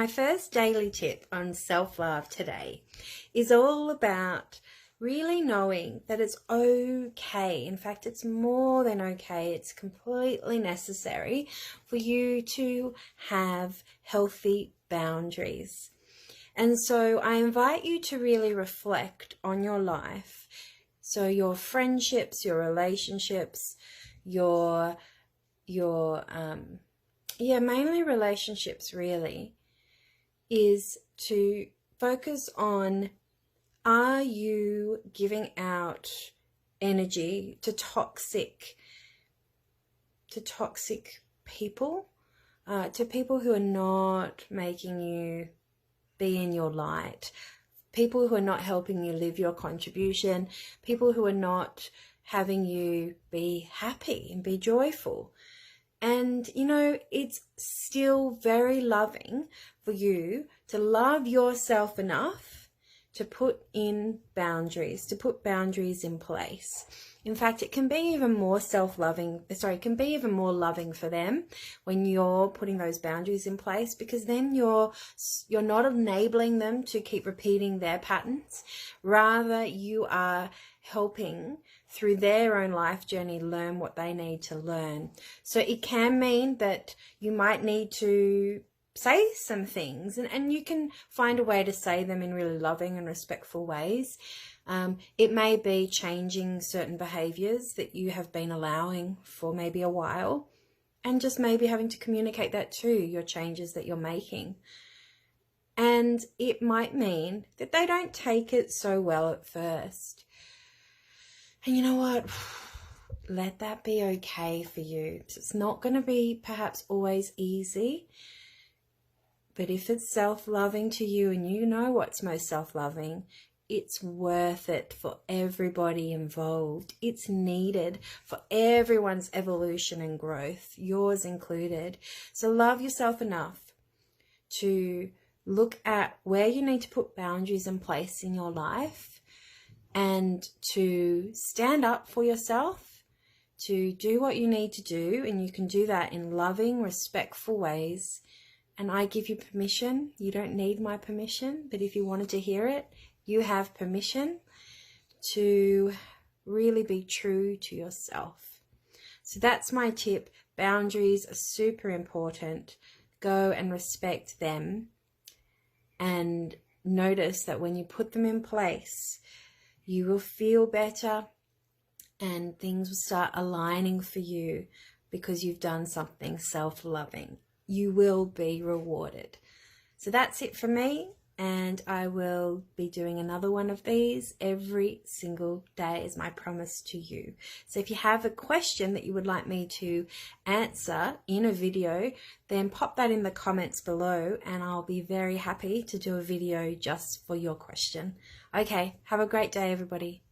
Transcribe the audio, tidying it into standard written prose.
my first daily tip on self-love today is all about really knowing that it's okay. In fact, it's more than okay. It's completely necessary for you to have healthy boundaries. And so I invite you to really reflect on your life. So your friendships, your relationships, mainly relationships really, is to focus on, are you giving out energy to toxic people, to people who are not making you be in your light, people who are not helping you live your contribution, people who are not having you be happy and be joyful. And, you know, it's still very loving for you to love yourself enough to put in boundaries, to put boundaries in place. In fact, it can be even more it can be even more loving for them when you're putting those boundaries in place, because then you're not enabling them to keep repeating their patterns. Rather, you are helping through their own life journey learn what they need to learn. So it can mean that you might need to say some things, and you can find a way to say them in really loving and respectful ways. It may be changing certain behaviors that you have been allowing for maybe a while, and just maybe having to communicate that too, your changes that you're making. And it might mean that they don't take it so well at first. And you know what? Let that be okay for you. It's not going to be perhaps always easy, but if it's self-loving to you and you know what's most self-loving, it's worth it for everybody involved. It's needed for everyone's evolution and growth, yours included. So love yourself enough to look at where you need to put boundaries in place in your life, and to stand up for yourself, to do what you need to do. And you can do that in loving, respectful ways. And I give you permission. You don't need my permission, but if you wanted to hear it, you have permission to really be true to yourself. So that's my tip. Boundaries are super important. Go and respect them, and notice that when you put them in place, you will feel better and things will start aligning for you because you've done something self-loving. You will be rewarded. So that's it for me, and I will be doing another one of these every single day as my promise to you. So if you have a question that you would like me to answer in a video, then pop that in the comments below and I'll be very happy to do a video just for your question. Okay, have a great day, everybody.